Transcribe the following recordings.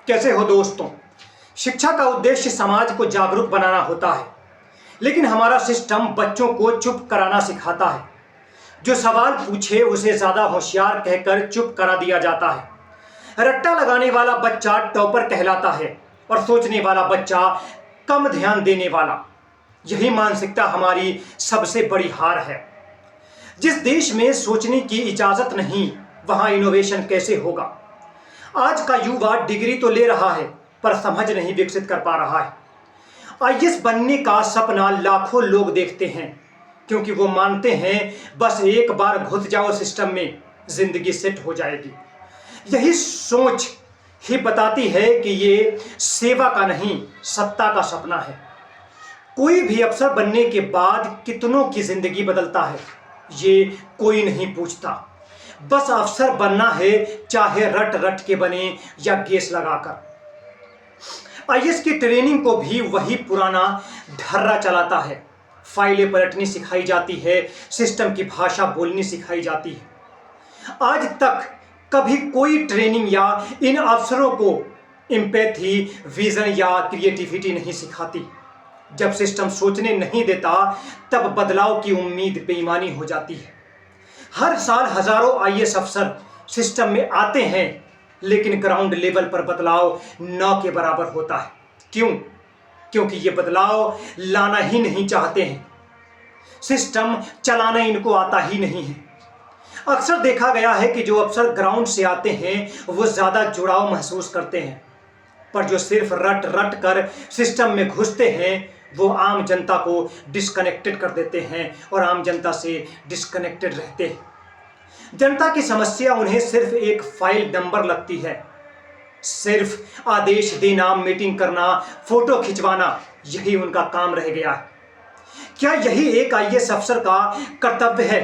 कैसे हो दोस्तों। शिक्षा का उद्देश्य समाज को जागरूक बनाना होता है, लेकिन हमारा सिस्टम बच्चों को चुप कराना सिखाता है। जो सवाल पूछे उसे ज्यादा होशियार कहकर चुप करा दिया जाता है। रट्टा लगाने वाला बच्चा टॉपर कहलाता है और सोचने वाला बच्चा कम ध्यान देने वाला। यही मानसिकता हमारी सबसे बड़ी हार है। जिस देश में सोचने की इजाजत नहीं, वहां इनोवेशन कैसे होगा। आज का युवा डिग्री तो ले रहा है पर समझ नहीं विकसित कर पा रहा है। आईएएस बनने का सपना लाखों लोग देखते हैं, क्योंकि वो मानते हैं बस एक बार घुस जाओ सिस्टम में जिंदगी सेट हो जाएगी। यही सोच ही बताती है कि ये सेवा का नहीं, सत्ता का सपना है। कोई भी अफसर बनने के बाद कितनों की जिंदगी बदलता है, ये कोई नहीं पूछता। बस अफसर बनना है, चाहे रट रट के बने या गैस लगाकर। आईएएस की ट्रेनिंग को भी वही पुराना ढर्रा चलाता है। फाइलें पलटनी सिखाई जाती है, सिस्टम की भाषा बोलनी सिखाई जाती है। आज तक कभी कोई ट्रेनिंग या इन अफसरों को एम्पैथी, विजन या क्रिएटिविटी नहीं सिखाती। जब सिस्टम सोचने नहीं देता, तब बदलाव की उम्मीद बेईमानी हो जाती है। हर साल हजारों आईएएस अफसर सिस्टम में आते हैं, लेकिन ग्राउंड लेवल पर बदलाव न के बराबर होता है। क्यों? क्योंकि ये बदलाव लाना ही नहीं चाहते हैं। सिस्टम चलाना इनको आता ही नहीं है। अक्सर देखा गया है कि जो अफसर ग्राउंड से आते हैं वो ज्यादा जुड़ाव महसूस करते हैं, पर जो सिर्फ रट रट कर सिस्टम में घुसते हैं वो आम जनता को डिस्कनेक्टेड कर देते हैं और आम जनता से डिस्कनेक्टेड रहते हैं। जनता की समस्या उन्हें सिर्फ एक फाइल नंबर लगती है। सिर्फ आदेश देना, मीटिंग करना, फोटो खिंचवाना, यही उनका काम रह गया है। क्या यही एक आईएएस अफसर का कर्तव्य है?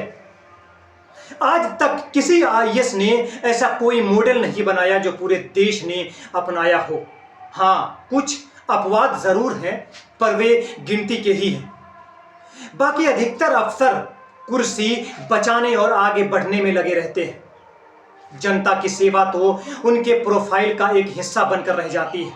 आज तक किसी आईएएस ने ऐसा कोई मॉडल नहीं बनाया जो पूरे देश ने अपनाया हो। हाँ, कुछ अपवाद जरूर हैं, पर वे गिनती के ही हैं। बाकी अधिकतर अफसर कुर्सी बचाने और आगे बढ़ने में लगे रहते हैं। जनता की सेवा तो उनके प्रोफाइल का एक हिस्सा बनकर रह जाती है।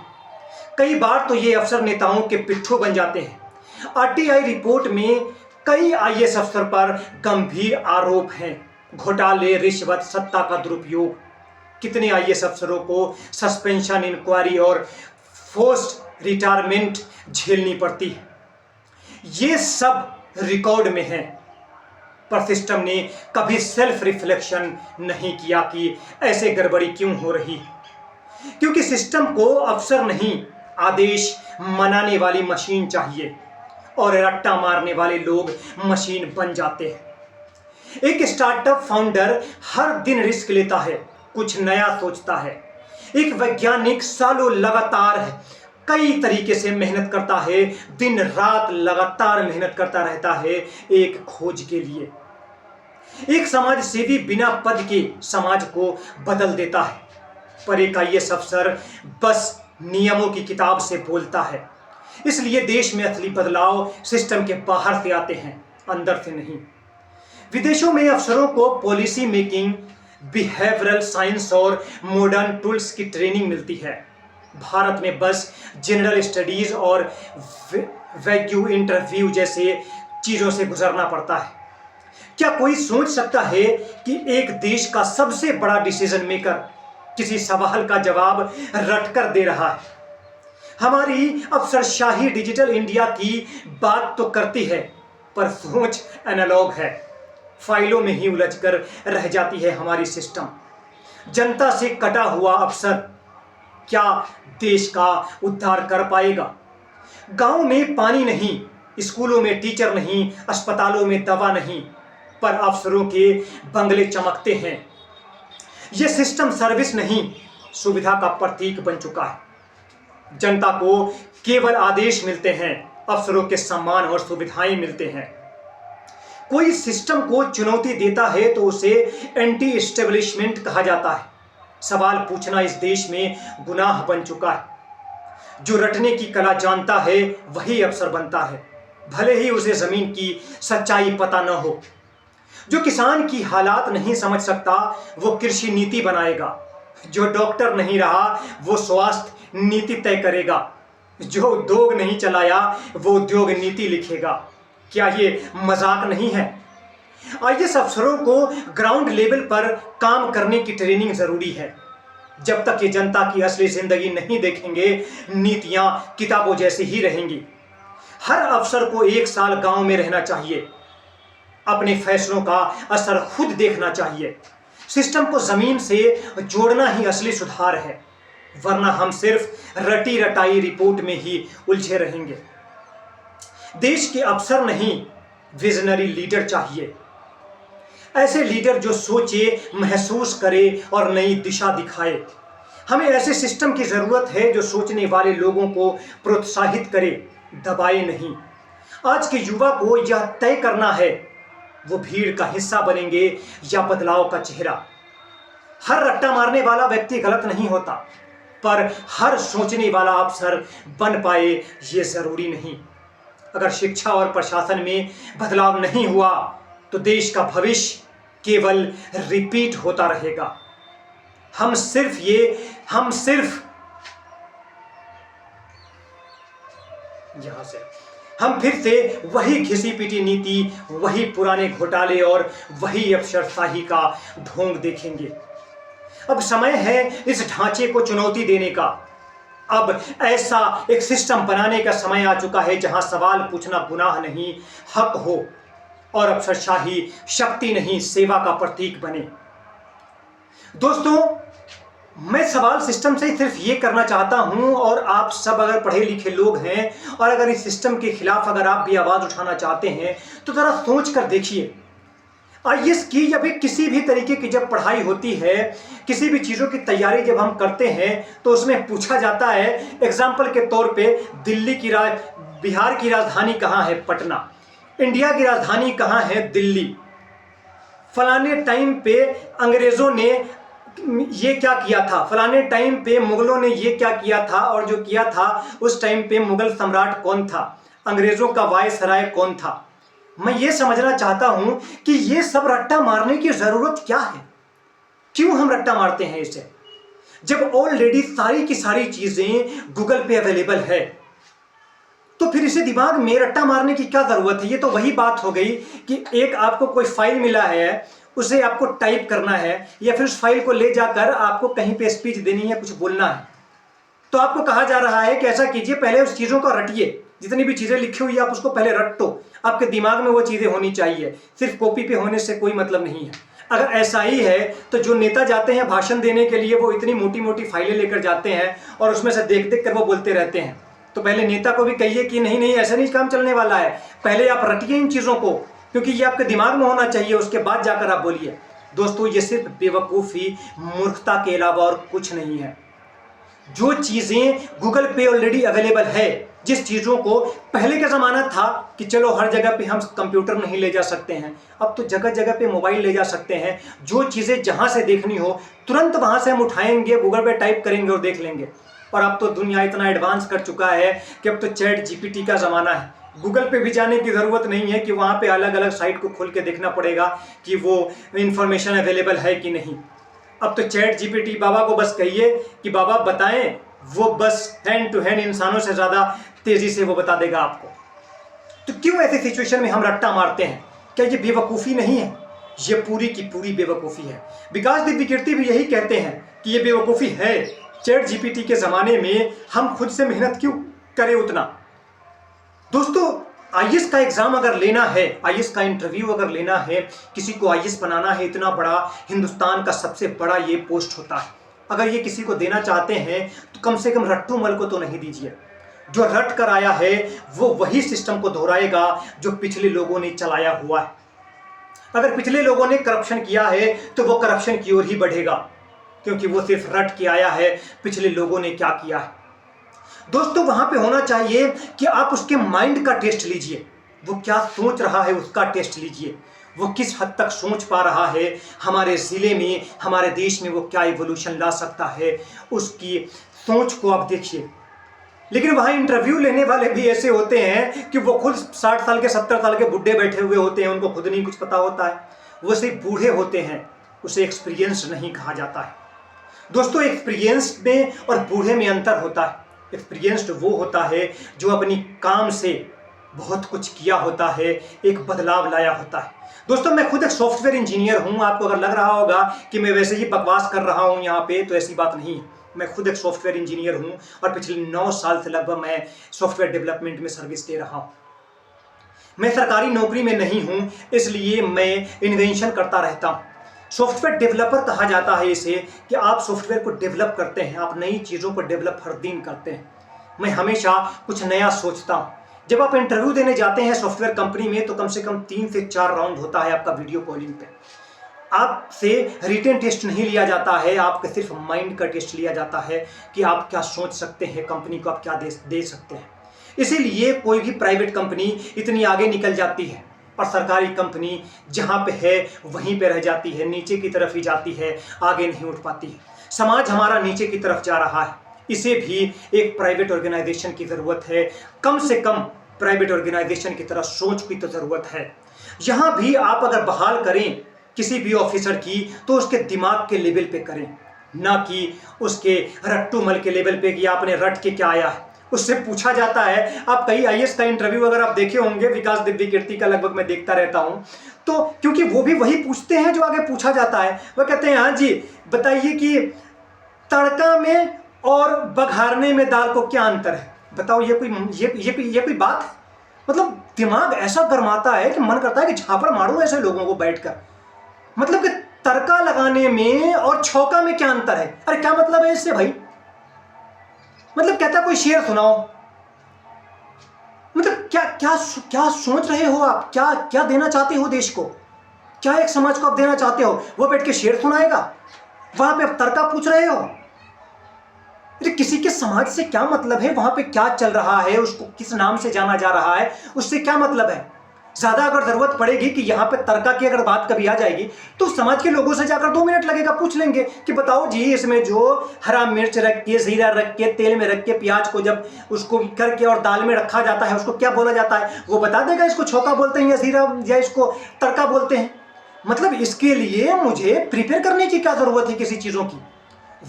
कई बार तो ये अफसर नेताओं के पिट्ठू बन जाते हैं। आरटीआई रिपोर्ट में कई आईएएस अफसर पर गंभीर आरोप हैं। घोटाले, रिश्वत, सत्ता का दुरुपयोग। कितने आईएएस अफसरों को सस्पेंशन, इंक्वायरी और फोर्स्ड रिटायरमेंट झेलनी पड़ती है। ये सब रिकॉर्ड में है, पर सिस्टम ने कभी सेल्फ रिफ्लेक्शन नहीं किया कि ऐसे गड़बड़ी क्यों हो रही। क्योंकि सिस्टम को अफसर नहीं, आदेश मनाने वाली मशीन चाहिए, और रट्टा मारने वाले लोग मशीन बन जाते हैं। एक स्टार्टअप फाउंडर हर दिन रिस्क लेता है, कुछ नया सोचता है। एक वैज्ञानिक सालों लगातार कई तरीके से मेहनत करता है, दिन रात लगातार मेहनत करता रहता है एक खोज के लिए। एक समाज सेवी बिना पद के समाज को बदल देता है, पर एक आईएएस अफसर बस नियमों की किताब से बोलता है। इसलिए देश में असली बदलाव सिस्टम के बाहर से आते हैं, अंदर से नहीं। विदेशों में अफसरों को पॉलिसी मेकिंग, बिहेवियरल साइंस और मॉडर्न टूल्स की ट्रेनिंग मिलती है। भारत में बस जनरल स्टडीज और वैक्यू इंटरव्यू जैसे चीजों से गुजरना पड़ता है। क्या कोई सोच सकता है कि एक देश का सबसे बड़ा डिसीजन मेकर किसी सवाल का जवाब रटकर दे रहा है? हमारी अफसरशाही डिजिटल इंडिया की बात तो करती है, पर सोच एनालॉग है। फाइलों में ही उलझकर रह जाती है हमारी सिस्टम। जनता से कटा हुआ अफसर क्या देश का उद्धार कर पाएगा? गांव में पानी नहीं, स्कूलों में टीचर नहीं, अस्पतालों में दवा नहीं, पर अफसरों के बंगले चमकते हैं। यह सिस्टम सर्विस नहीं, सुविधा का प्रतीक बन चुका है। जनता को केवल आदेश मिलते हैं, अफसरों के सम्मान और सुविधाएं मिलते हैं। कोई सिस्टम को चुनौती देता है तो उसे एंटी एस्टेब्लिशमेंट कहा जाता है। सवाल पूछना इस देश में गुनाह बन चुका है। जो रटने की कला जानता है वही अफसर बनता है, भले ही उसे जमीन की सच्चाई पता न हो। जो किसान की हालात नहीं समझ सकता वो कृषि नीति बनाएगा। जो डॉक्टर नहीं रहा वो स्वास्थ्य नीति तय करेगा। जो उद्योग नहीं चलाया वो उद्योग नीति लिखेगा। क्या ये मजाक नहीं है? आईएएस अफसरों को ग्राउंड लेवल पर काम करने की ट्रेनिंग जरूरी है। जब तक ये जनता की असली जिंदगी नहीं देखेंगे, नीतियां किताबों जैसी ही रहेंगी। हर अफसर को 1 साल गांव में रहना चाहिए, अपने फैसलों का असर खुद देखना चाहिए। सिस्टम को जमीन से जोड़ना ही असली सुधार है, वरना हम सिर्फ रटी रटाई रिपोर्ट में ही उलझे रहेंगे। देश के अफसर नहीं, विजनरी लीडर चाहिए। ऐसे लीडर जो सोचे, महसूस करे और नई दिशा दिखाए। हमें ऐसे सिस्टम की जरूरत है जो सोचने वाले लोगों को प्रोत्साहित करे, दबाए नहीं। आज के युवा को यह तय करना है वो भीड़ का हिस्सा बनेंगे या बदलाव का चेहरा। हर रट्टा मारने वाला व्यक्ति गलत नहीं होता, पर हर सोचने वाला अफसर बन पाए ये जरूरी नहीं। अगर शिक्षा और प्रशासन में बदलाव नहीं हुआ तो देश का भविष्य केवल रिपीट होता रहेगा। हम फिर से वही घिसी पिटी नीति, वही पुराने घोटाले और वही अफसरशाही का ढोंग देखेंगे। अब समय है इस ढांचे को चुनौती देने का। अब ऐसा एक सिस्टम बनाने का समय आ चुका है जहां सवाल पूछना गुनाह नहीं, हक हो, और अफसरशाही शक्ति नहीं, सेवा का प्रतीक बने। दोस्तों, मैं सवाल सिस्टम से सिर्फ ये करना चाहता हूं, और आप सब अगर पढ़े लिखे लोग हैं और अगर इस सिस्टम के खिलाफ अगर आप भी आवाज उठाना चाहते हैं तो जरा सोच कर देखिए। आईएएस की या फिर किसी भी तरीके की जब पढ़ाई होती है, किसी भी चीज़ों की तैयारी जब हम करते हैं तो उसमें पूछा जाता है, एग्जाम्पल के तौर पे बिहार की राजधानी कहाँ है? पटना। इंडिया की राजधानी कहाँ है? दिल्ली। फलाने टाइम पे अंग्रेज़ों ने ये क्या किया था, फलाने टाइम पे मुगलों ने ये क्या किया था, और जो किया था उस टाइम पे मुगल सम्राट कौन था, अंग्रेज़ों का वायसराय कौन था। मैं ये समझना चाहता हूं कि ये सब रट्टा मारने की जरूरत क्या है? क्यों हम रट्टा मारते हैं इसे, जब ऑलरेडी सारी की सारी चीजें गूगल पे अवेलेबल है? तो फिर इसे दिमाग में रट्टा मारने की क्या जरूरत है? ये तो वही बात हो गई कि एक आपको कोई फाइल मिला है, उसे आपको टाइप करना है, या फिर उस फाइल को ले जाकर आपको कहीं पे स्पीच देनी है, कुछ बोलना है, तो आपको कहा जा रहा है कि ऐसा कीजिए, पहले उस चीज़ों को रटिए, जितनी भी चीज़ें लिखी हुई है आप उसको पहले रट दो, आपके दिमाग में वो चीज़ें होनी चाहिए। सिर्फ कॉपी पे होने से कोई मतलब नहीं है। अगर ऐसा ही है तो जो नेता जाते हैं भाषण देने के लिए, वो इतनी मोटी मोटी फाइलें लेकर जाते हैं और उसमें से देख देख कर वो बोलते रहते हैं। तो पहले नेता को भी कहिए कि नहीं नहीं, ऐसा नहीं काम चलने वाला है, पहले आप रटिए इन चीज़ों को, क्योंकि ये आपके दिमाग में होना चाहिए, उसके बाद जाकर आप बोलिए। दोस्तों, ये सिर्फ बेवकूफ़ी, मूर्खता के अलावा और कुछ नहीं है। जो चीज़ें गूगल पे ऑलरेडी अवेलेबल है, जिस चीज़ों को पहले का ज़माना था कि चलो हर जगह पे हम कंप्यूटर नहीं ले जा सकते हैं, अब तो जगह जगह पे मोबाइल ले जा सकते हैं। जो चीज़ें जहाँ से देखनी हो तुरंत वहाँ से हम उठाएंगे, गूगल पे टाइप करेंगे और देख लेंगे। और अब तो दुनिया इतना एडवांस कर चुका है कि अब तो चैट जीपीटी का ज़माना है। गूगल पे भी जाने की ज़रूरत नहीं है कि वहाँ पे अलग अलग साइट को खोल के देखना पड़ेगा कि वो इन्फॉर्मेशन अवेलेबल है कि नहीं। अब तो चैट जीपीटी बाबा को बस कहिए कि बाबा बताएं, वो बस हैंड टू हैंड इंसानों से ज़्यादा तेज़ी से वो बता देगा आपको। तो क्यों ऐसी सिचुएशन में हम रट्टा मारते हैं? क्या ये बेवकूफ़ी नहीं है? ये पूरी की पूरी बेवकूफ़ी है। विकास दिव्य कीर्ति भी यही कहते हैं कि ये बेवकूफ़ी है। चैट जीपीटी के ज़माने में हम खुद से मेहनत क्यों करें उतना? दोस्तों, आईएएस का एग्जाम अगर लेना है, आईएएस का इंटरव्यू अगर लेना है, किसी को आईएएस बनाना है, इतना बड़ा हिंदुस्तान का सबसे बड़ा ये पोस्ट होता है, अगर ये किसी को देना चाहते हैं तो कम से कम रट्टू मल को तो नहीं दीजिए। जो रट कर आया है वो वही सिस्टम को दोहराएगा जो पिछले लोगों ने चलाया हुआ है। अगर पिछले लोगों ने करप्शन किया है तो वो करप्शन की ओर ही बढ़ेगा, क्योंकि वो सिर्फ रट के आया है पिछले लोगों ने क्या किया है। दोस्तों, वहां पे होना चाहिए कि आप उसके माइंड का टेस्ट लीजिए, वो क्या सोच रहा है उसका टेस्ट लीजिए, वो किस हद तक सोच पा रहा है, हमारे ज़िले में, हमारे देश में वो क्या इवोल्यूशन ला सकता है, उसकी सोच को आप देखिए। लेकिन वहाँ इंटरव्यू लेने वाले भी ऐसे होते हैं कि वो खुद 60 साल के 70 साल के बुढ़े बैठे हुए होते हैं, उनको खुद नहीं कुछ पता होता है, वो सिर्फ बूढ़े होते हैं, उसे एक्सपीरियंस नहीं कहा जाता है। दोस्तों, एक्सपीरियंस में और बूढ़े में अंतर होता है। एक्सपीरियंस्ड वो होता है जो अपनी काम से बहुत कुछ किया होता है, एक बदलाव लाया होता है। दोस्तों, मैं खुद एक सॉफ्टवेयर इंजीनियर हूं। आपको अगर लग रहा होगा कि मैं वैसे ही बकवास कर रहा हूं यहाँ पे, तो ऐसी बात नहीं है। मैं खुद एक सॉफ्टवेयर इंजीनियर हूं और पिछले 9 साल से लगभग मैं सॉफ्टवेयर डेवलपमेंट में सर्विस दे रहा हूं। मैं सरकारी नौकरी में नहीं हूं, इसलिए मैं इन्वेंशन करता रहता हूं। सॉफ्टवेयर डेवलपर कहा जाता है इसे, कि आप सॉफ्टवेयर को डेवलप करते हैं, आप नई चीज़ों को डेवलप हर दिन करते हैं। मैं हमेशा कुछ नया सोचता हूं। जब आप इंटरव्यू देने जाते हैं सॉफ्टवेयर कंपनी में, तो कम से कम 3 से 4 राउंड होता है आपका वीडियो कॉलिंग पे। आपसे रिटन टेस्ट नहीं लिया जाता है, आपके सिर्फ माइंड का टेस्ट लिया जाता है कि आप क्या सोच सकते हैं, कंपनी को आप क्या दे सकते हैं। इसीलिए कोई भी प्राइवेट कंपनी इतनी आगे निकल जाती है और सरकारी कंपनी जहाँ पे है वहीं पे रह जाती है, नीचे की तरफ ही जाती है, आगे नहीं उठ पाती है। समाज हमारा नीचे की तरफ जा रहा है, इसे भी एक प्राइवेट ऑर्गेनाइजेशन की ज़रूरत है। कम से कम प्राइवेट ऑर्गेनाइजेशन की तरह सोच की तो ज़रूरत है। यहाँ भी आप अगर बहाल करें किसी भी ऑफिसर की, तो उसके दिमाग के लेवल पे करें, ना कि उसके रट्टूमल के लेवल पे कि आपने रट के क्या आया है। उससे पूछा जाता है, आप कई आईएएस का इंटरव्यू अगर आप देखे होंगे, विकास दिव्य कीर्ति का लगभग मैं देखता रहता हूं, तो क्योंकि वो भी वही पूछते हैं जो आगे पूछा जाता है। वो कहते हैं, हाँ जी बताइए कि तड़का में और बघारने में दाल को क्या अंतर है। बताओ, ये कोई बात है? मतलब दिमाग ऐसा गरमाता है कि मन करता है कि झापड़ मारो ऐसे लोगों को बैठकर। मतलब कि तड़का लगाने में और छौका में क्या अंतर है? अरे क्या मतलब है इससे भाई? मतलब कहता कोई शेर सुनाओ। मतलब क्या क्या क्या सोच रहे हो आप? क्या क्या देना चाहते हो देश को? क्या एक समाज को आप देना चाहते हो? वो बैठ के शेर सुनाएगा, वहां पे आप तड़का पूछ रहे हो। अरे किसी के समाज से क्या मतलब है? वहां पे क्या चल रहा है, उसको किस नाम से जाना जा रहा है, उससे क्या मतलब है? ज्यादा अगर जरूरत पड़ेगी कि यहाँ पे तड़का की अगर बात कभी आ जाएगी, तो समाज के लोगों से जाकर 2 मिनट लगेगा, पूछ लेंगे कि बताओ जी, इसमें जो हरा मिर्च रख के, जीरा रख के, तेल में रख के, प्याज को जब उसको करके और दाल में रखा जाता है, उसको क्या बोला जाता है? वो बता देगा, इसको छौका बोलते हैं या जीरा, या इसको तड़का बोलते हैं। मतलब इसके लिए मुझे प्रिपेयर करने की क्या जरूरत है किसी चीजों की?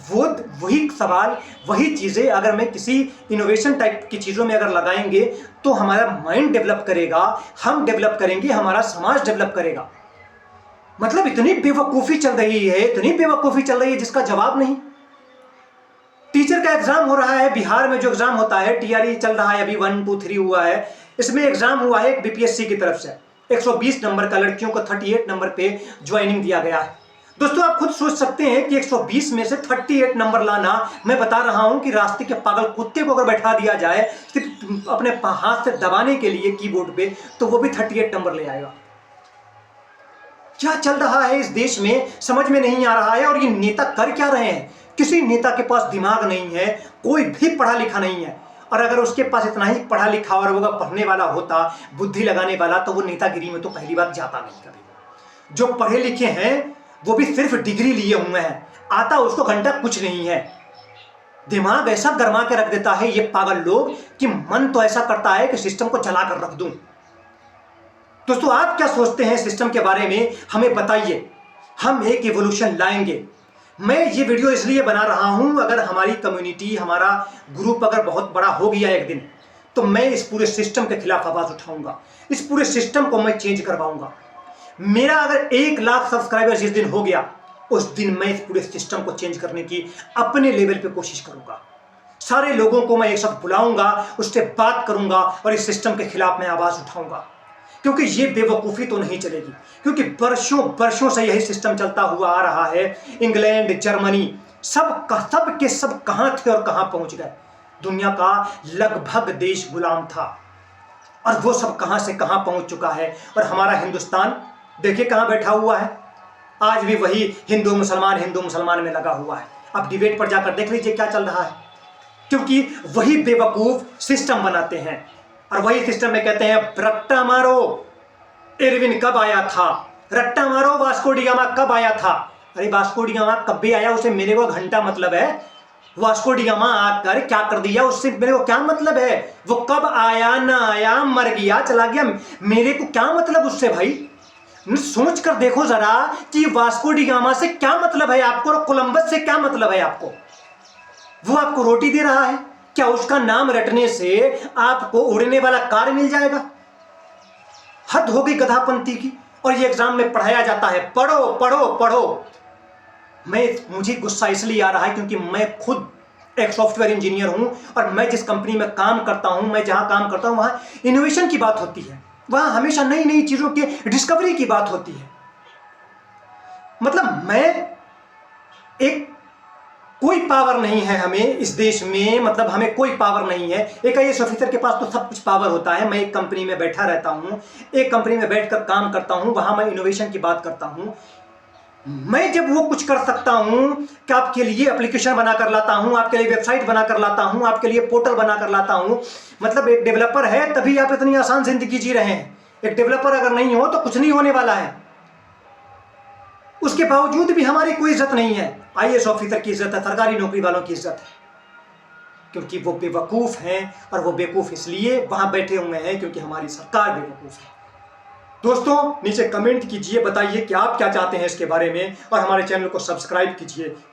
वो वही सवाल, वही चीज़ें अगर मैं किसी इनोवेशन टाइप की चीज़ों में अगर लगाएंगे, तो हमारा माइंड डेवलप करेगा, हम डेवलप करेंगे, हमारा समाज डेवलप करेगा। मतलब इतनी बेवकूफ़ी चल रही है, इतनी बेवकूफ़ी चल रही है जिसका जवाब नहीं। टीचर का एग्जाम हो रहा है बिहार में, जो एग्जाम होता है टीआरई चल रहा है, अभी 1, 2, 3 हुआ है। इसमें एग्जाम हुआ है एक बीपीएससी की तरफ से, 120 नंबर का, लड़कियों को 38 नंबर पे ज्वाइनिंग दिया गया है। दोस्तों, आप खुद सोच सकते हैं कि 120 में से 38 नंबर लाना, मैं बता रहा हूं कि रास्ते के पागल कुत्ते को अगर बैठा दिया जाए सिर्फ अपने हाथ से दबाने के लिए कीबोर्ड पे, तो वो भी 38 नंबर ले आएगा। क्या चल रहा है इस देश में समझ में नहीं आ रहा है। और ये नेता कर क्या रहे हैं? किसी नेता के पास दिमाग नहीं है, कोई भी पढ़ा लिखा नहीं है। और अगर उसके पास इतना ही पढ़ा लिखा और वो पढ़ने वाला होता, बुद्धि लगाने वाला, तो वो नेतागिरी में तो पहली बात जाता नहीं कभी। जो पढ़े लिखे हैं वो भी सिर्फ डिग्री लिए हुए हैं, आता उसको घंटा कुछ नहीं है। दिमाग ऐसा गरमा के रख देता है ये पागल लोग कि मन तो ऐसा करता है कि सिस्टम को चला कर रख दूं। दोस्तों, आप क्या सोचते हैं सिस्टम के बारे में? हमें बताइए, हम एक इवोल्यूशन लाएंगे। मैं ये वीडियो इसलिए बना रहा हूं, अगर हमारी कम्युनिटी, हमारा ग्रुप अगर बहुत बड़ा हो गया एक दिन, तो मैं इस पूरे सिस्टम के खिलाफ आवाज उठाऊंगा, इस पूरे सिस्टम को मैं चेंज करवाऊंगा। मेरा अगर 1 लाख सब्सक्राइबर जिस दिन हो गया, उस दिन मैं इस पूरे सिस्टम को चेंज करने की अपने लेवल पे कोशिश करूंगा। सारे लोगों को मैं एक साथ बुलाऊंगा, उससे बात करूंगा और इस सिस्टम के खिलाफ मैं आवाज उठाऊंगा। क्योंकि ये बेवकूफ़ी तो नहीं चलेगी, क्योंकि वर्षों से यही सिस्टम चलता हुआ आ रहा है। इंग्लैंड, जर्मनी, सब के सब कहाँ थे और कहाँ पहुंच गए। दुनिया का लगभग देश गुलाम था और वो सब कहाँ से कहाँ पहुंच चुका है। और हमारा हिंदुस्तान देखिए कहाँ बैठा हुआ है, आज भी वही हिंदू मुसलमान में लगा हुआ है। अब डिबेट पर जाकर देख लीजिए क्या चल रहा है, क्योंकि वही बेवकूफ सिस्टम बनाते हैं और वही सिस्टम में कहते हैं रट्टा मारो, इरविन कब आया था, रट्टा मारो, वास्को डी गामा कब आया था। अरे वास्को डी गामा कब भी आया उससे मेरे को घंटा मतलब है। वास्को डी गामा आकर क्या कर दिया उससे मेरे को क्या मतलब है। वो कब आया, ना आया, मर गया, चला गया, मेरे को क्या मतलब उससे भाई। सोच कर देखो जरा कि वास्को डी गामा से क्या मतलब है आपको और कोलंबस से क्या मतलब है आपको। वो आपको रोटी दे रहा है, क्या उसका नाम रटने से आपको उड़ने वाला कार मिल जाएगा? हद हो गई गधापंती की। और ये एग्जाम में पढ़ाया जाता है, पढ़ो पढ़ो पढ़ो। मुझे गुस्सा इसलिए आ रहा है क्योंकि मैं खुद एक सॉफ्टवेयर इंजीनियर हूं और मैं जिस कंपनी में काम करता हूं, मैं जहां काम करता हूं, वहां इनोवेशन की बात होती है, वहां हमेशा नई नई चीजों के डिस्कवरी की बात होती है। मतलब मैं एक कोई पावर नहीं है हमें इस देश में, मतलब हमें कोई पावर नहीं है। एक आईएएस ऑफिसर के पास तो सब कुछ पावर होता है। मैं एक कंपनी में बैठा रहता हूं, एक कंपनी में बैठकर काम करता हूं, वहां मैं इनोवेशन की बात करता हूं। मैं जब वो कुछ कर सकता हूं कि आपके लिए एप्लीकेशन बनाकर लाता हूं, आपके लिए वेबसाइट बनाकर लाता हूं, आपके लिए पोर्टल बनाकर लाता हूं, मतलब एक डेवलपर है तभी आप इतनी आसान जिंदगी जी रहे हैं। एक डेवलपर अगर नहीं हो तो कुछ नहीं होने वाला है। उसके बावजूद भी हमारी कोई इज्जत नहीं है। आईएएस ऑफिसर की इज्जत है, सरकारी नौकरी वालों की इज्जत है, क्योंकि वो बेवकूफ हैं। और वो बेवकूफ इसलिए वहां बैठे हुए हैं क्योंकि हमारी सरकार बेवकूफ है। दोस्तों नीचे कमेंट कीजिए, बताइए कि आप क्या चाहते हैं इसके बारे में, और हमारे चैनल को सब्सक्राइब कीजिए।